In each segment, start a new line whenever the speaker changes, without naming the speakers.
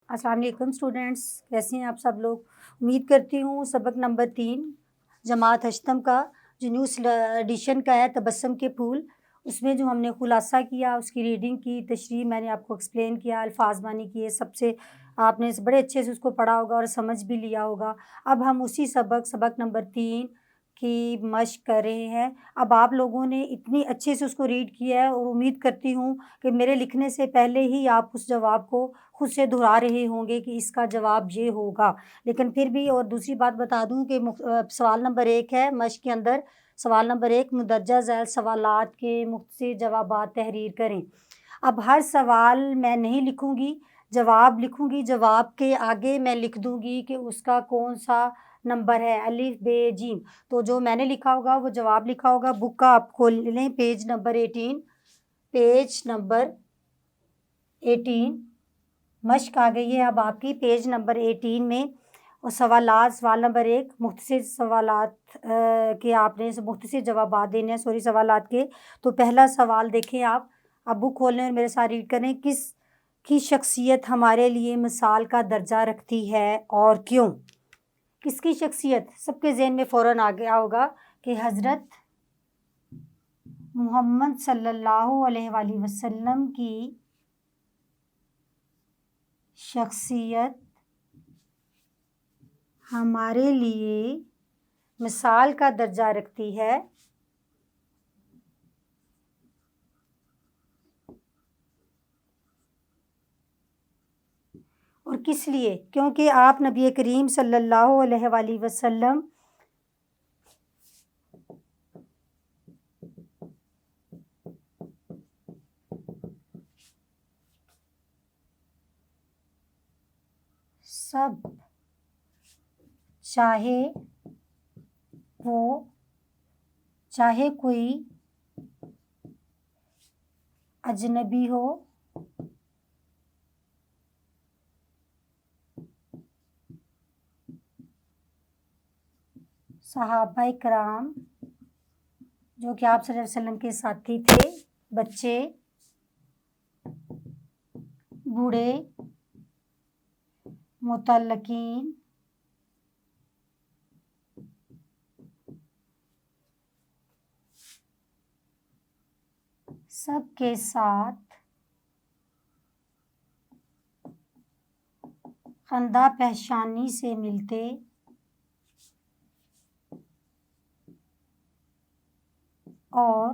السلام علیکم اسٹوڈینٹس، کیسے ہیں آپ سب لوگ؟ امید کرتی ہوں سبق نمبر 3 جماعت ہشتم کا جو نیو ایڈیشن کا ہے تبسم کے پھول، اس میں جو ہم نے خلاصہ کیا، اس کی ریڈنگ کی، تشریح میں نے آپ کو ایکسپلین کیا، الفاظ معنی کیے، سب سے آپ نے بڑے اچھے سے اس کو پڑھا ہوگا اور سمجھ بھی لیا ہوگا۔ اب ہم اسی سبق نمبر 3 کی مشق کر رہے ہیں۔ اب آپ لوگوں نے اتنی اچھے سے اس کو ریڈ کیا ہے اور امید کرتی ہوں کہ میرے لکھنے سے پہلے ہی آپ اس جواب کو خود سے دہرا رہے ہوں گے کہ اس کا جواب یہ ہوگا۔ لیکن پھر بھی اور دوسری بات بتا دوں کہ سوال نمبر 1 ہے مشق کے اندر، سوال نمبر 1 مندرجہ ذیل سوالات کے مختصر جوابات تحریر کریں۔ اب ہر سوال میں نہیں لکھوں گی، جواب لکھوں گی، جواب کے آگے میں لکھ دوں گی کہ اس کا کون سا نمبر ہے، الف ب ج۔ تو جو میں نے لکھا ہوگا وہ جواب لکھا ہوگا۔ بک کا آپ کھول لیں، پیج نمبر 18 مشق آ گئی ہے اب آپ کی پیج نمبر 18 میں، اور سوال نمبر 1 مختصر سوالات کے آپ نے مختصر جوابات دینے ہیں، سوالات کے۔ تو پہلا سوال دیکھیں آپ، اب بک کھولیں اور میرے ساتھ ریڈ کریں۔ کس کی شخصیت ہمارے لیے مثال کا درجہ رکھتی ہے اور کیوں؟ کس کی شخصیت؟ سب کے ذہن میں فوراً آ گیا ہوگا کہ حضرت محمد صلی اللہ علیہ وآلہ وسلم کی شخصیت ہمارے لیے مثال کا درجہ رکھتی ہے اور کس لیے؟ کیونکہ آپ نبی کریم صلی اللہ علیہ وآلہ وسلم سب چاہے کوئی اجنبی ہو صحابہ کرام جو کہ آپ صلی اللہ علیہ وسلم کے ساتھی تھے، بچے، بوڑھے، متعلقین، سب کے ساتھ خندہ پیشانی سے ملتے اور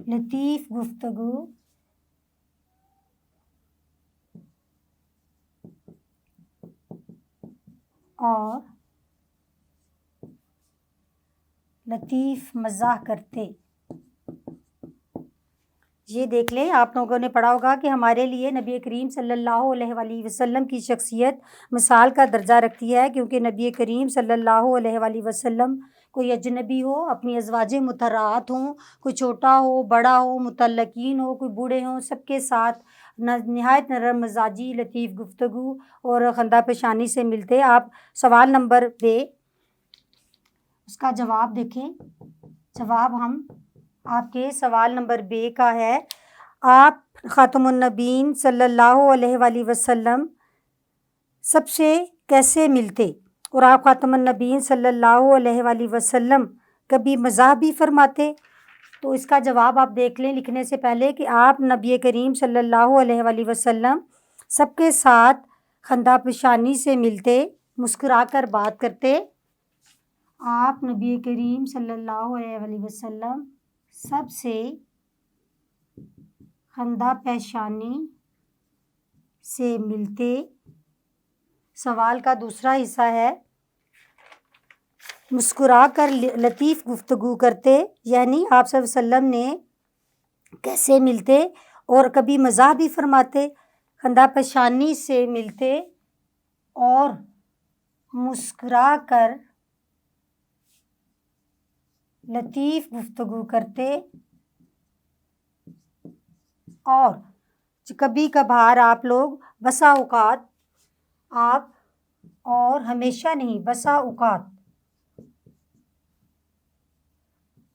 لطیف گفتگو اور لطیف مزاح کرتے۔ یہ دیکھ لیں، آپ لوگوں نے پڑھا ہوگا کہ ہمارے لیے نبی کریم صلی اللہ علیہ وآلہ وسلم کی شخصیت مثال کا درجہ رکھتی ہے، کیونکہ نبی کریم صلی اللہ علیہ وآلہ وسلم کوئی اجنبی ہو، اپنی ازواج مطہرات ہوں، کوئی چھوٹا ہو، بڑا ہو، متعلقین ہو، کوئی بوڑھے ہوں، سب کے ساتھ نہایت نرم مزاجی، لطیف گفتگو اور خندہ پیشانی سے ملتے۔ آپ سوال نمبر دے اس کا جواب دیکھیں۔ جواب ہم آپ کے سوال نمبر بے کا ہے، آپ خاتم النبیین صلی اللہ علیہ وآلہ وسلم سب سے کیسے ملتے، اور آپ خاتم النبیین صلی اللہ علیہ وآلہ وسلم کبھی مزاح بھی فرماتے؟ تو اس کا جواب آپ دیکھ لیں لکھنے سے پہلے کہ آپ نبی کریم صلی اللہ علیہ وآلہ وسلم سب کے ساتھ خندہ پیشانی سے ملتے، مسکرا کر بات کرتے۔ آپ نبی کریم صلی اللہ علیہ وآلہ وسلم سب سے خندہ پیشانی سے ملتے۔ سوال کا دوسرا حصہ ہے، مسکرا کر لطیف گفتگو کرتے، یعنی آپ صلی اللہ علیہ وسلم نے کیسے ملتے اور کبھی مزاح بھی فرماتے، خندہ پیشانی سے ملتے اور مسکرا کر لطیف گفتگو کرتے، اور کبھی کبھار آپ لوگ بسا اوقات آپ اور ہمیشہ نہیں بسا اوقات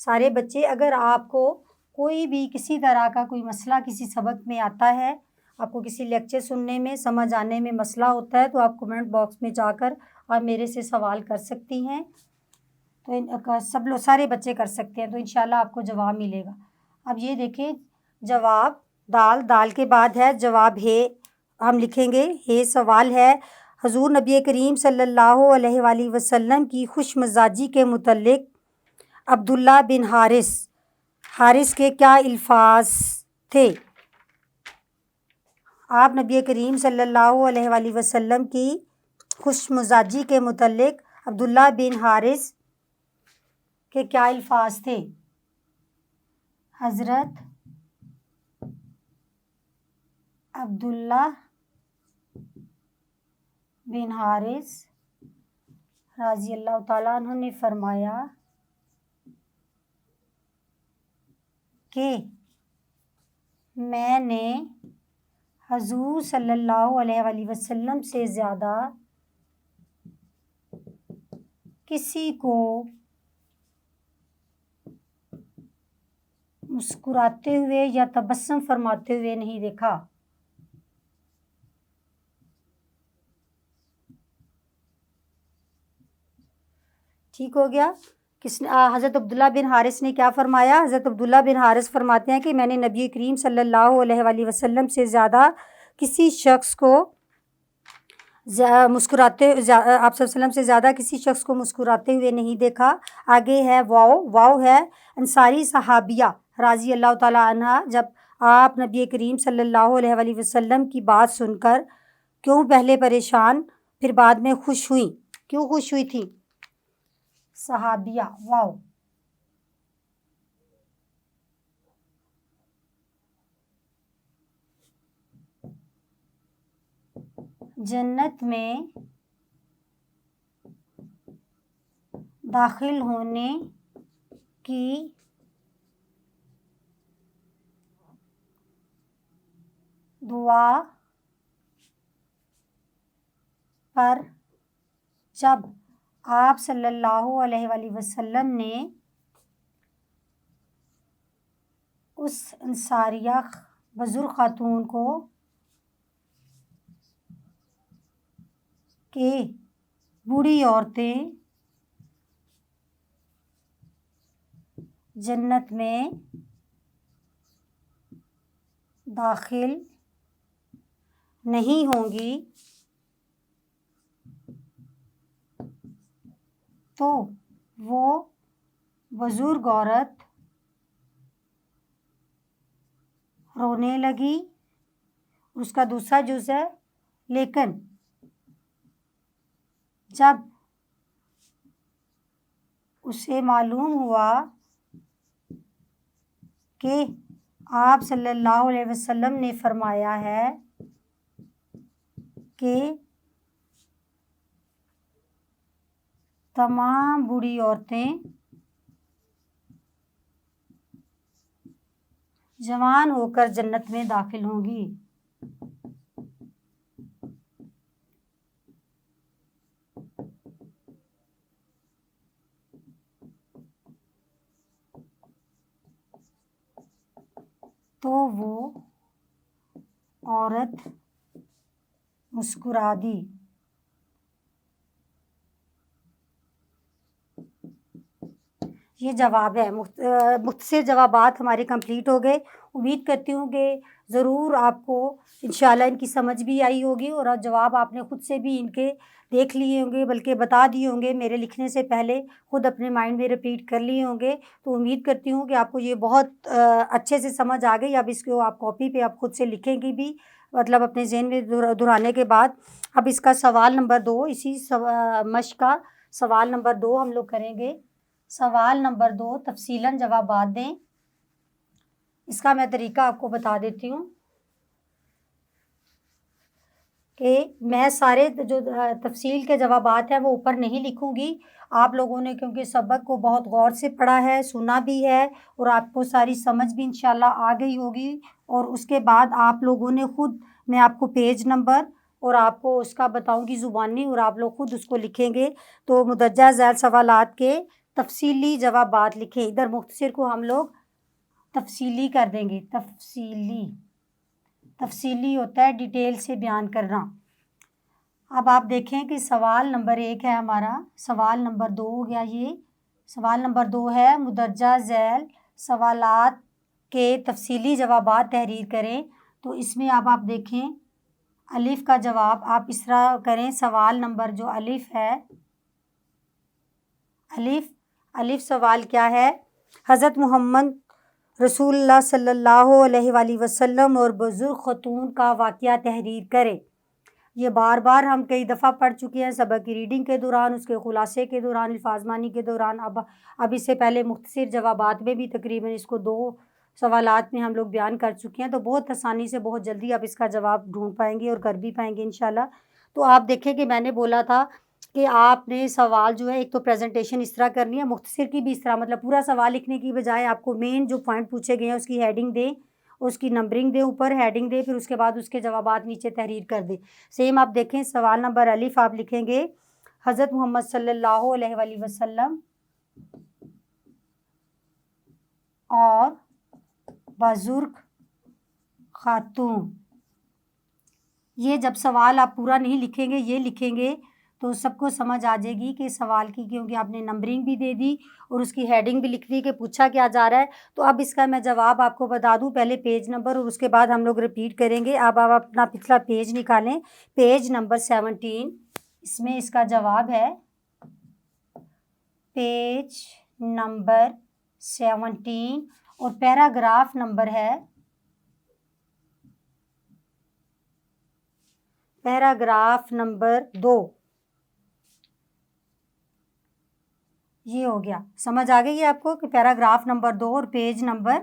سارے بچے، اگر آپ کو کوئی بھی کسی طرح کا کوئی مسئلہ کسی سبق میں آتا ہے، آپ کو کسی لیکچر سننے میں سمجھ آنے میں مسئلہ ہوتا ہے، تو آپ کمنٹ باکس میں جا کر اور میرے سے سوال کر سکتی ہیں۔ تو سب لوگ، سارے بچے کر سکتے ہیں، تو انشاءاللہ آپ کو جواب ملے گا۔ اب یہ دیکھیں جواب، دال کے بعد ہے جواب ہے، ہم لکھیں گے ہے سوال ہے، حضور نبی کریم صلی اللہ علیہ وآلہ وسلم کی خوش مزاجی کے متعلق عبداللہ بن حارث کے کیا الفاظ تھے؟ آپ نبی کریم صلی اللہ علیہ وآلہ وسلم کی خوش مزاجی کے متعلق عبداللہ بن حارث کے کیا الفاظ تھے؟ حضرت عبداللہ بن حارث رضی اللہ تعالیٰ عنہ نے فرمایا کہ میں نے حضور صلی اللہ علیہ وآلہ وسلم سے زیادہ کسی کو مسکراتے ہوئے یا تبسم فرماتے ہوئے نہیں دیکھا۔ ٹھیک ہو گیا؟ حضرت عبداللہ بن حارث نے کیا فرمایا؟ حضرت عبداللہ بن حارث فرماتے ہیں کہ میں نے نبی کریم صلی اللہ علیہ وآلہ وسلم سے زیادہ کسی شخص کو مسکراتے، آپ صلی اللہ علیہ وسلم سے زیادہ کسی شخص کو مسکراتے ہوئے نہیں دیکھا۔ آگے ہے واو ہے انصاری صحابیہ رضی اللہ تعالیٰ عنہ، جب آپ نبی کریم صلی اللہ علیہ وآلہ وسلم کی بات سن کر کیوں پہلے پریشان پھر بعد میں خوش ہوئیں؟ کیوں خوش ہوئی تھی؟ صحابیہ، واو۔ جنت میں داخل ہونے کی دعا پر جب آپ صلی اللہ علیہ وآلہ وسلم نے اس انصاریہ بزرگ خاتون کو کہ بوڑھی عورتیں جنت میں داخل نہیں ہوں گی، تو وہ بزرگ عورت رونے لگی۔ اس کا دوسرا جز ہے لیکن جب اسے معلوم ہوا کہ آپ صلی اللہ علیہ وسلم نے فرمایا ہے کہ تمام بوڑھی عورتیں جوان ہو کر جنت میں داخل ہوں گی، تو وہ عورت مسکرا دی۔ یہ جواب ہے، مختصر جوابات ہمارے کمپلیٹ ہو گئے۔ امید کرتی ہوں کہ ضرور آپ کو انشاءاللہ ان کی سمجھ بھی آئی ہوگی اور جواب آپ نے خود سے بھی ان کے دیکھ لیے ہوں گے، بلکہ بتا دیے ہوں گے میرے لکھنے سے پہلے، خود اپنے مائنڈ میں ریپیٹ کر لیے ہوں گے۔ تو امید کرتی ہوں کہ آپ کو یہ بہت اچھے سے سمجھ آ گئی۔ اب اس کو آپ کاپی پہ آپ خود سے لکھیں گی بھی، مطلب اپنے ذہن میں دہرانے کے بعد۔ اب اس کا سوال نمبر 2، اسی مشق کا سوال نمبر 2 ہم لوگ کریں گے۔ سوال نمبر 2 تفصیلاً جوابات دیں۔ اس کا میں طریقہ آپ کو بتا دیتی ہوں کہ میں سارے جو تفصیل کے جوابات ہیں وہ اوپر نہیں لکھوں گی۔ آپ لوگوں نے کیونکہ سبق کو بہت غور سے پڑھا ہے، سنا بھی ہے اور آپ کو ساری سمجھ بھی انشاءاللہ آ گئی ہوگی، اور اس کے بعد آپ لوگوں نے خود، میں آپ کو پیج نمبر اور آپ کو اس کا بتاؤں گی زبانی، اور آپ لوگ خود اس کو لکھیں گے۔ تو مندرجہ ذیل سوالات کے تفصیلی جوابات لکھیں. ادھر مختصر کو ہم لوگ تفصیلی کر دیں گے. تفصیلی ہوتا ہے ڈیٹیل سے بیان کرنا. اب آپ دیکھیں کہ سوال نمبر 1 ہے ہمارا. سوال نمبر 2 ہو گیا. یہ سوال نمبر 2 ہے مدرجہ ذیل سوالات کے تفصیلی جوابات تحریر کریں. تو اس میں اب آپ دیکھیں الف کا جواب آپ اس طرح کریں. سوال نمبر جو الف ہے، الف سوال کیا ہے؟ حضرت محمد رسول اللہ صلی اللہ علیہ وآلہ وسلم اور بزرگ خاتون کا واقعہ تحریر کرے. یہ بار بار ہم کئی دفعہ پڑھ چکے ہیں سبق کی ریڈنگ کے دوران، اس کے خلاصے کے دوران، الفاظ مانی کے دوران. اب اس سے پہلے مختصر جوابات میں بھی تقریباً اس کو 2 سوالات میں ہم لوگ بیان کر چکے ہیں. تو بہت آسانی سے بہت جلدی آپ اس کا جواب ڈھونڈ پائیں گے اور کر بھی پائیں گے انشاءاللہ. تو آپ دیکھیں کہ میں نے بولا تھا کہ آپ نے سوال جو ہے ایک تو پریزنٹیشن اس طرح کرنی ہے، مختصر کی بھی اس طرح، مطلب پورا سوال لکھنے کی بجائے آپ کو مین جو پوائنٹ پوچھے گئے ہیں اس کی ہیڈنگ دیں، اس کی نمبرنگ دیں، اوپر ہیڈنگ دیں، پھر اس کے بعد اس کے جوابات نیچے تحریر کر دیں. سیم آپ دیکھیں سوال نمبر الف آپ لکھیں گے حضرت محمد صلی اللہ علیہ وآلہ وسلم اور بزرگ خاتون. یہ جب سوال آپ پورا نہیں لکھیں گے، یہ لکھیں گے تو سب کو سمجھ آ جائے گی کہ سوال کی، کیونکہ آپ نے نمبرنگ بھی دے دی اور اس کی ہیڈنگ بھی لکھ دی کہ پوچھا کیا جا رہا ہے. تو اب اس کا میں جواب آپ کو بتا دوں. پہلے پیج نمبر اور اس کے بعد ہم لوگ ریپیٹ کریں گے. اب آپ اپنا پچھلا پیج نکالیں، پیج نمبر 17. اس میں اس کا جواب ہے پیج نمبر 17 اور پیراگراف نمبر ہے پیراگراف نمبر 2. یہ ہو گیا. سمجھ آ گئی ہے آپ کو کہ پیراگراف نمبر 2 اور پیج نمبر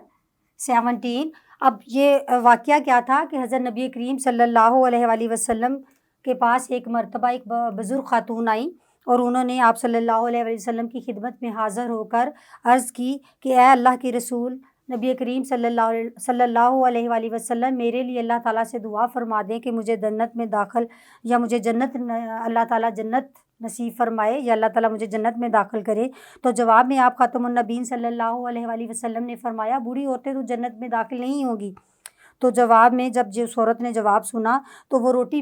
17. اب یہ واقعہ کیا تھا کہ حضرت نبی کریم صلی اللہ علیہ وآلہ وسلم کے پاس ایک مرتبہ ایک بزرگ خاتون آئیں اور انہوں نے آپ صلی اللہ علیہ وآلہ وسلم کی خدمت میں حاضر ہو کر عرض کی کہ اے اللہ کے رسول نبی کریم صلی اللہ علیہ وآلہ وسلم، میرے لیے اللہ تعالیٰ سے دعا فرما دیں کہ مجھے جنت میں داخل یا مجھے جنت اللہ تعالیٰ جنت نصیب فرمائے یا اللہ تعالیٰ مجھے جنت میں داخل کرے. تو جواب میں آپ خاتم النبیین صلی اللہ علیہ وآلہ وسلم نے فرمایا بوڑھی عورتیں تو جنت میں داخل نہیں ہوں گی. تو جواب میں جب جس عورت نے جواب سنا تو وہ روتی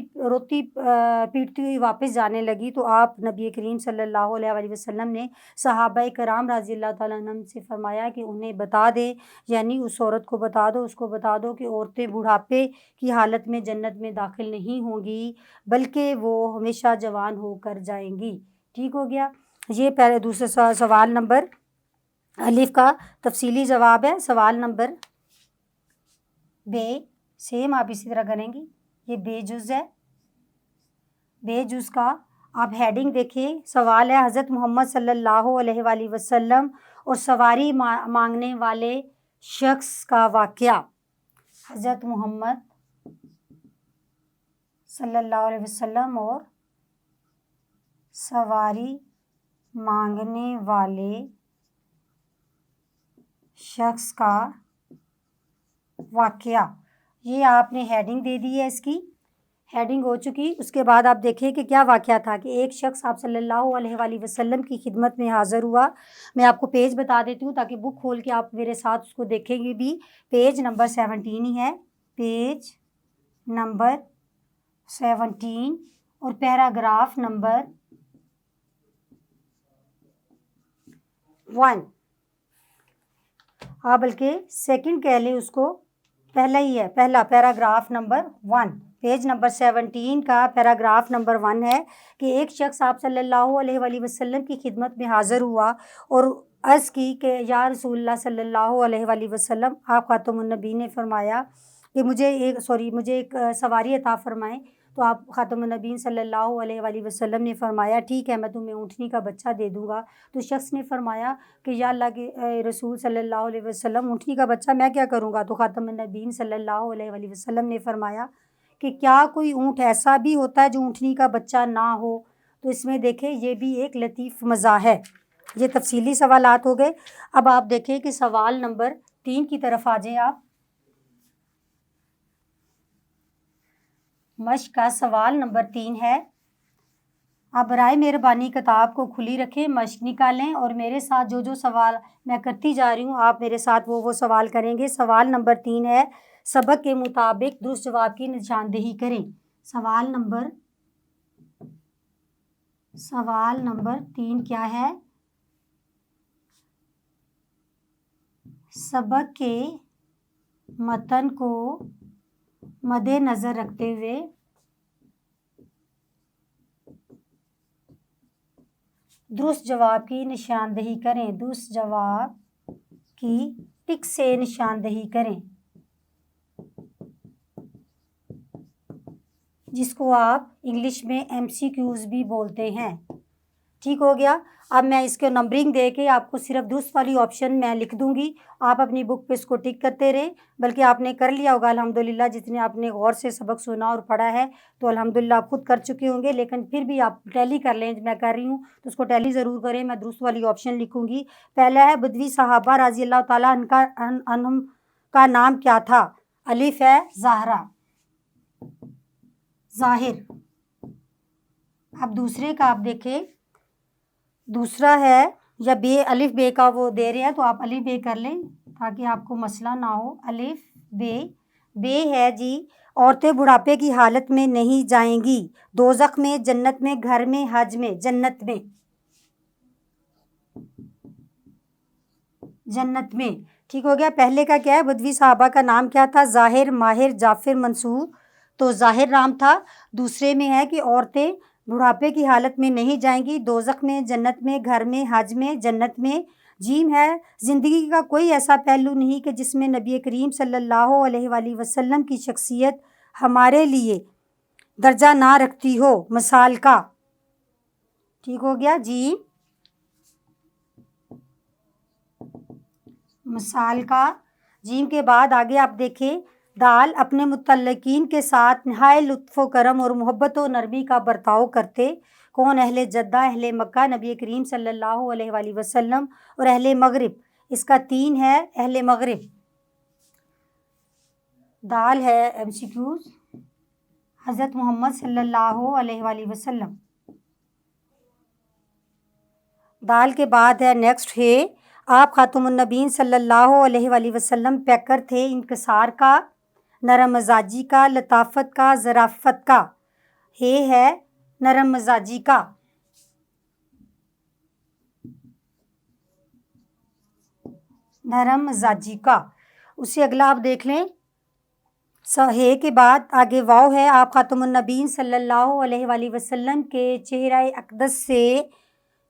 پیٹتی ہوئی واپس جانے لگی. تو آپ نبی کریم صلی اللہ علیہ وآلہ وسلم نے صحابہ کرام رضی اللہ تعالیٰ عنہم سے فرمایا کہ انہیں بتا دیں، یعنی اس عورت کو بتا دو، اس کو بتا دو کہ عورتیں بڑھاپے کی حالت میں جنت میں داخل نہیں ہوں گی بلکہ وہ ہمیشہ جوان ہو کر جائیں گی. ٹھیک ہو گیا. یہ پہلے دوسرے سوال نمبر الف کا تفصیلی جواب ہے. سوال نمبر بے سیم آپ اسی طرح کریں گی. یہ بے جز ہے. بے جز کا آپ ہیڈنگ دیکھیں. سوال ہے حضرت محمد صلی اللہ علیہ وآلہ وسلم اور سواری مانگنے والے شخص کا واقعہ. حضرت محمد صلی اللہ علیہ وسلم اور سواری مانگنے والے شخص کا واقعہ. یہ آپ نے ہیڈنگ دے دی ہے، اس کی ہیڈنگ ہو چکی. اس کے بعد آپ دیکھیں کہ کیا واقعہ تھا کہ ایک شخص آپ صلی اللہ علیہ وآلہ وسلم کی خدمت میں حاضر ہوا. میں آپ کو پیج بتا دیتی ہوں تاکہ بک کھول کے آپ میرے ساتھ اس کو دیکھیں گے بھی. پیج نمبر 17 ہی ہے. پیج نمبر 17 اور پیراگراف نمبر 1. ہاں بلکہ سیکنڈ کہہ لیں اس کو، پہلا ہی ہے، پہلا پیراگراف نمبر 1. پیج نمبر 17 کا پیراگراف نمبر 1 ہے کہ ایک شخص آپ صلی اللہ علیہ وآلہ وسلم کی خدمت میں حاضر ہوا اور عرض کی کہ یا رسول اللہ صلی اللہ علیہ وآلہ وسلم، آپ خاتم النبی نے فرمایا کہ مجھے ایک سواری عطا فرمائیں. تو آپ خاتم النبیین صلی اللہ علیہ وآلہ وسلم نے فرمایا ٹھیک ہے، میں تمہیں اونٹنی کا بچہ دے دوں گا. تو شخص نے فرمایا کہ یا اللہ کے رسول صلی اللہ علیہ وسلم، اونٹنی کا بچہ میں کیا کروں گا؟ تو خاتم النبیین صلی اللہ علیہ وآلہ وسلم نے فرمایا کہ کیا کوئی اونٹ ایسا بھی ہوتا ہے جو اونٹنی کا بچہ نہ ہو؟ تو اس میں دیکھیں یہ بھی ایک لطیف مزاح ہے. یہ تفصیلی سوالات ہو گئے. اب آپ دیکھیں کہ سوال نمبر 3 کی طرف آ جائیں آپ. مشق کا سوال نمبر 3 ہے آپ برائے مہربانی کتاب کو کھلی رکھیں، مشق نکالیں اور میرے ساتھ جو جو سوال میں کرتی جا رہی ہوں آپ میرے ساتھ وہ سوال کریں گے۔ سوال نمبر 3 ہے، سبق کے مطابق درست جواب کی نشاندہی کریں۔ سوال نمبر 3 کیا ہے؟ سبق کے متن کو مد نظر رکھتے ہوئے درست جواب کی نشاندہی کریں۔ درست جواب کی ٹک سے نشاندہی کریں، جس کو آپ انگلش میں MCQs بھی بولتے ہیں۔ ٹھیک ہو گیا۔ اب میں اس کو نمبرنگ دے کے آپ کو صرف درست والی آپشن میں لکھ دوں گی، آپ اپنی بک پہ اس کو ٹک کرتے رہیں، بلکہ آپ نے کر لیا ہوگا الحمدللہ، جتنے آپ نے غور سے سبق سنا اور پڑھا ہے تو الحمدللہ آپ خود کر چکے ہوں گے، لیکن پھر بھی آپ ٹیلی کر لیں، میں کر رہی ہوں تو اس کو ٹیلی ضرور کریں۔ میں درست والی آپشن لکھوں گی۔ پہلا ہے، بدوی صحابہ رضی اللہ تعالیٰ عنہم کا نام کیا تھا؟ الف ہے زہرا، ظاہر۔ اب دوسرے کا آپ دیکھیں، دوسرا ہے یا بے، الف بے کا وہ دے رہے ہیں تو آپ الف بے کر لیں تاکہ آپ کو مسئلہ نہ ہو۔ الف بے ہے جی، عورتیں بڑھاپے کی حالت میں نہیں جائیں گی دوزخ میں، جنت میں، گھر میں، حج میں۔ جنت میں ٹھیک ہو گیا۔ پہلے کا کیا ہے؟ بدوی صحابہ کا نام کیا تھا؟ ظاہر، ماہر، جعفر، منصور، تو ظاہر نام تھا۔ دوسرے میں ہے کہ عورتیں بڑھاپے کی حالت میں نہیں جائیں گی دوزخ میں، جنت میں، گھر میں، حج میں۔ جنت میں۔ جیم ہے، زندگی کا کوئی ایسا پہلو نہیں کہ جس میں نبی کریم صلی اللہ علیہ وآلہ وسلم کی شخصیت ہمارے لیے درجہ نہ رکھتی ہو، مثال کا۔ ٹھیک ہو گیا۔ جیم مثال کا۔ جیم کے بعد آگے آپ دیکھیں، دال، اپنے متعلقین کے ساتھ نہایت لطف و کرم اور محبت و نرمی کا برتاؤ کرتے۔ کون؟ اہل جدہ، اہل مکہ، نبی کریم صلی اللہ علیہ وآلہ وسلم، اور اہل مغرب۔ اس کا 3 ہے، اہل مغرب۔ دال ہے MCQs، حضرت محمد صلی اللہ علیہ وآلہ وسلم۔ دال کے بعد ہے نیکسٹ ہے، آپ خاتم النبیین صلی اللہ علیہ وآلہ وسلم پیکر تھے انکسار کا، نرم مزاجی کا، لطافت کا، ظرافت کا۔ ہے نرم مزاجی کا۔ نرم مزاجی کا۔ اسے اگلا آپ دیکھ لیں، ہے کے بعد آگے واو ہے، آپ خاتم النبیین صلی اللہ علیہ وآلہ وسلم کے چہرہ اقدس سے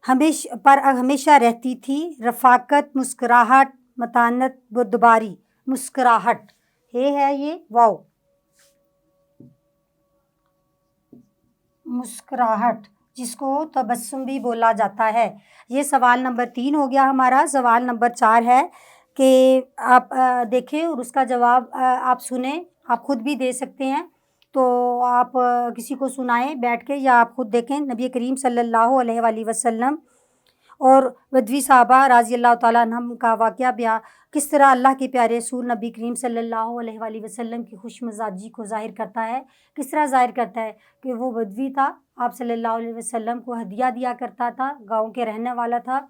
ہمیشہ رہتی تھی رفاقت، مسکراہٹ، متانت، بردباری۔ مسکراہٹ ہے یہ واو، مسکراہٹ، جس کو تبسم بھی بولا جاتا ہے۔ یہ سوال نمبر 3 ہو گیا ہمارا۔ سوال نمبر 4 ہے کہ آپ دیکھیں اور اس کا جواب آپ سنیں، آپ خود بھی دے سکتے ہیں، تو آپ کسی کو سنائیں بیٹھ کے یا آپ خود دیکھیں۔ نبی کریم صلی اللہ علیہ وآلہ وسلم اور بدوی صحابہ رضی اللہ تعالیٰ عنہم کا واقعہ بیان کس طرح اللہ کے پیارے رسول نبی کریم صلی اللہ علیہ وآلہ وسلم کی خوش مزاجی کو ظاہر کرتا ہے۔ کس طرح ظاہر کرتا ہے؟ کہ وہ بدوی تھا، آپ صلی اللہ علیہ وسلم کو ہدیہ دیا کرتا تھا، گاؤں کے رہنے والا تھا۔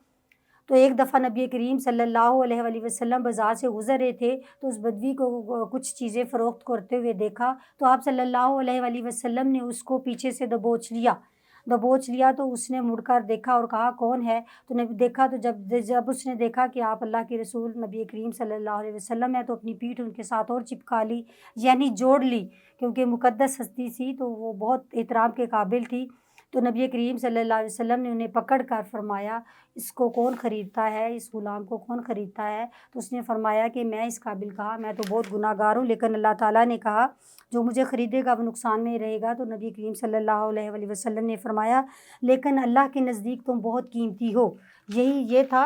تو ایک دفعہ نبی کریم صلی اللہ علیہ وآلہ وسلم بازار سے گزر رہے تھے تو اس بدوی کو کچھ چیزیں فروخت کرتے ہوئے دیکھا، تو آپ صلی اللہ علیہ وآلہ وسلم نے اس کو پیچھے سے دبوچ لیا تو اس نے مڑ کر دیکھا اور کہا کون ہے؟ تو دیکھا تو جب اس نے دیکھا کہ آپ اللہ کے رسول نبی کریم صلی اللہ علیہ وسلم ہے تو اپنی پیٹھ ان کے ساتھ اور چپکا لی، یعنی جوڑ لی، کیونکہ مقدس ہستی تھی تو وہ بہت احترام کے قابل تھی۔ تو نبی کریم صلی اللہ علیہ وسلم نے انہیں پکڑ کر فرمایا اس کو کون خریدتا ہے، اس غلام کو کون خریدتا ہے؟ تو اس نے فرمایا کہ میں اس قابل کہا میں تو بہت گناہ گار ہوں، لیکن اللہ تعالیٰ نے کہا جو مجھے خریدے گا وہ نقصان میں رہے گا۔ تو نبی کریم صلی اللہ علیہ وآلہ وسلم نے فرمایا لیکن اللہ کے نزدیک تم بہت قیمتی ہو۔ یہ تھا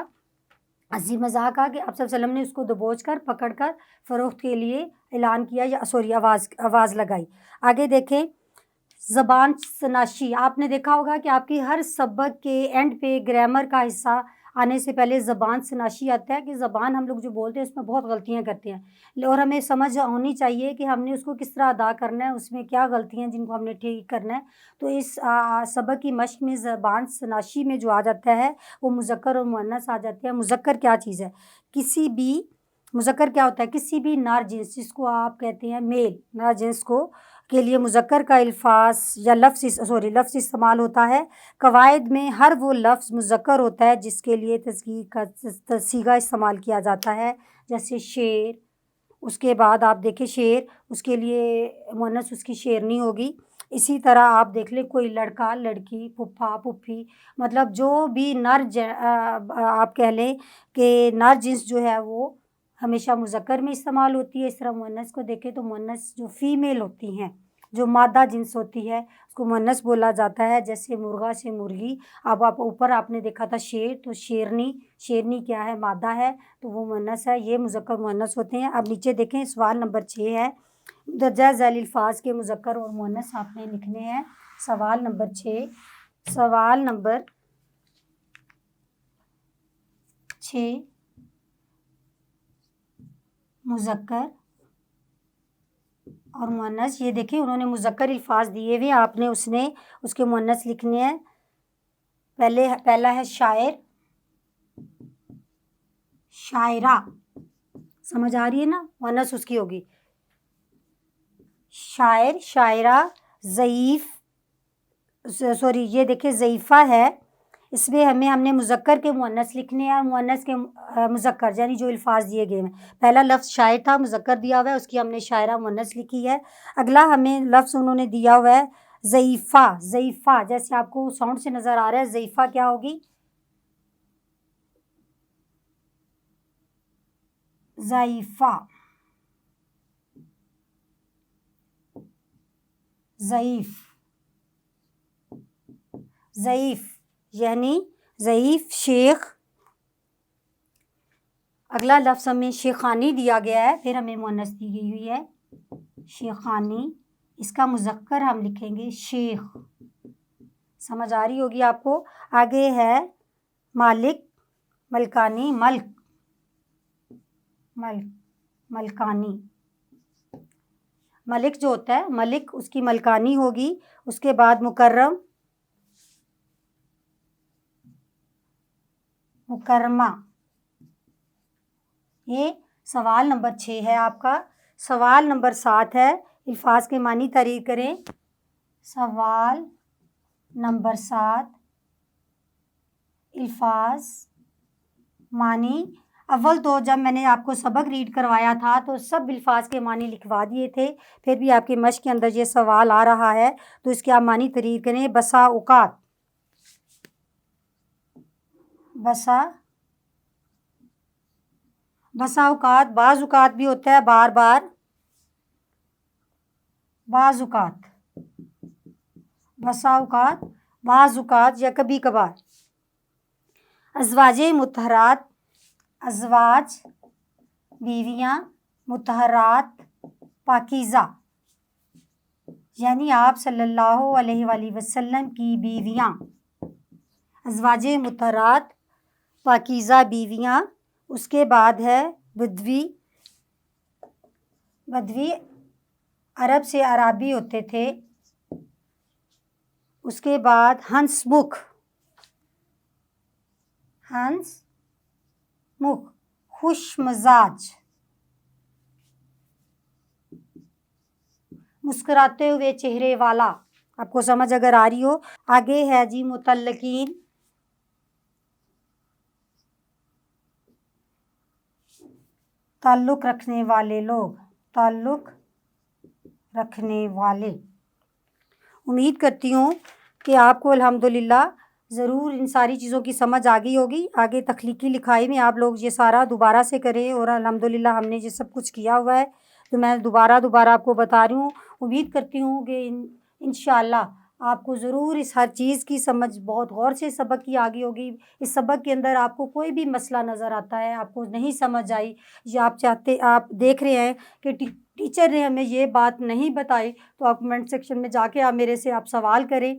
ہنسی مذاق کا کہ آپ صلی اللہ علیہ وسلم نے اس کو دبوچ کر پکڑ کر فروخت کے لیے اعلان کیا یا آواز لگائی۔ آگے دیکھیں، زبان شناسی۔ آپ نے دیکھا ہوگا کہ آپ کی ہر سبق کے اینڈ پہ گرامر کا حصہ آنے سے پہلے زبان شناسی آتا ہے کہ زبان ہم لوگ جو بولتے ہیں اس میں بہت غلطیاں کرتے ہیں، اور ہمیں سمجھ ہونی چاہیے کہ ہم نے اس کو کس طرح ادا کرنا ہے، اس میں کیا غلطیاں جن کو ہم نے ٹھیک کرنا ہے۔ تو اس سبق کی مشق میں زبان شناسی میں جو آ جاتا ہے وہ مذکر اور مؤنث آ جاتے ہیں۔ مذکر کیا چیز ہے؟ کسی بھی مذکر کیا ہوتا ہے؟ کسی بھی نر جنس، جس کو آپ کہتے ہیں میل، نر جنس کو کے لیے مذکر کا الفاظ یا لفظ استعمال ہوتا ہے۔ قواعد میں ہر وہ لفظ مذکر ہوتا ہے جس کے لیے تصغیر کا صیغہ استعمال کیا جاتا ہے، جیسے شیر۔ اس کے بعد آپ دیکھیں شیر، اس کے لیے مؤنث اس کی شیرنی ہوگی۔ اسی طرح آپ دیکھ لیں کوئی لڑکا، لڑکی، پھپھا، پھوپھی، مطلب جو بھی آپ کہہ لیں کہ نر جنس جو ہے وہ ہمیشہ مذکر میں استعمال ہوتی ہے۔ اس طرح مؤنث کو دیکھیں تو مؤنث جو فیمیل ہوتی ہیں، جو مادہ جنس ہوتی ہے، اس کو مؤنث بولا جاتا ہے، جیسے مرغا سے مرغی۔ اب اوپر آپ نے دیکھا تھا شیر، تو شیرنی، شیرنی کیا ہے؟ مادہ ہے، تو وہ مؤنث ہے۔ یہ مذکر مؤنث ہوتے ہیں۔ اب نیچے دیکھیں سوال نمبر 6 ہے، درجہ ذیل الفاظ کے مذکر اور مؤنث آپ نے لکھنے ہیں۔ سوال نمبر 6 مذکر اور مؤنث۔ یہ دیکھیں انہوں نے مذکر الفاظ دیے ہوئے، آپ نے اس کے مؤنث لکھنے ہیں۔ پہلا ہے شاعر، شاعرہ، سمجھ آ رہی ہے نا؟ مؤنث اس کی ہوگی شاعر، شاعرہ۔ ضعیف، یہ دیکھیں ضعیفہ ہے، اس میں ہم نے مذکر کے مؤنث لکھنے ہیں، مؤنث کے مذکر، یعنی جو الفاظ دیے گئے ہیں۔ پہلا لفظ شاعر تھا، مذکر دیا ہوا ہے، اس کی ہم نے شاعرہ مؤنث لکھی ہے۔ اگلا ہمیں لفظ انہوں نے دیا ہوا ہے ضعیفہ، ضعیفہ، جیسے آپ کو ساؤنڈ سے نظر آ رہا ہے، ضعیفہ کیا ہوگی؟ ضعیفہ، ضعیف یعنی ضعیف شیخ۔ اگلا لفظ ہمیں شیخانی دیا گیا ہے، پھر ہمیں مؤنث دی گئی ہوئی ہے شیخانی، اس کا مذکر ہم لکھیں گے شیخ۔ سمجھ آ رہی ہوگی آپ کو؟ آگے ہے مالک، ملکانی، ملکانی، ملک جو ہوتا ہے، ملک اس کی ملکانی ہوگی۔ اس کے بعد مکرم، مکرمہ۔ یہ سوال نمبر 6 ہے آپ کا۔ سوال نمبر 7 ہے، الفاظ کے معنی تحریر کریں۔ سوال نمبر 7، الفاظ معنی۔ اول تو جب میں نے آپ کو سبق ریڈ کروایا تھا تو سب الفاظ کے معنی لکھوا دیے تھے، پھر بھی آپ کی مشق کے اندر یہ سوال آ رہا ہے تو اس کے آپ معنی تحریر کریں۔ بسا اوقات، بسا اوقات، بعض اوقات بھی ہوتا ہے، بار بار، بعض اوقات، بسا اوقات، بعض اوقات یا کبھی کبھار۔ ازواج مطہرات، ازواج بیویاں، مطہرات پاکیزہ، یعنی آپ صلی اللہ علیہ وآلہ وسلم کی بیویاں۔ ازواج مطہرات پاکیزہ بیویاں۔ اس کے بعد ہے بدوی، بدوی عرب سے اعرابی ہوتے تھے۔ اس کے بعد ہنس مکھ، ہنس مکھ، خوش مزاج، مسکراتے ہوئے چہرے والا۔ آپ کو سمجھ اگر آ رہی ہو۔ آگے ہے جی متعلقین، تعلق رکھنے والے لوگ، تعلق رکھنے والے۔ امید کرتی ہوں کہ آپ کو الحمدللہ ضرور ان ساری چیزوں کی سمجھ آ گئی ہوگی۔ آگے تخلیقی لکھائی میں آپ لوگ یہ سارا دوبارہ سے کریں، اور الحمدللہ ہم نے یہ سب کچھ کیا ہوا ہے تو میں دوبارہ آپ کو بتا رہی ہوں۔ امید کرتی ہوں کہ انشاءاللہ آپ کو ضرور اس ہر چیز کی سمجھ بہت غور سے سبق کی آگئی ہوگی۔ اس سبق کے اندر آپ کو کوئی بھی مسئلہ نظر آتا ہے، آپ کو نہیں سمجھ آئی، یا آپ دیکھ رہے ہیں کہ ٹیچر نے ہمیں یہ بات نہیں بتائی، تو آپ کمنٹ سیکشن میں جا کے آپ میرے سے سوال کریں۔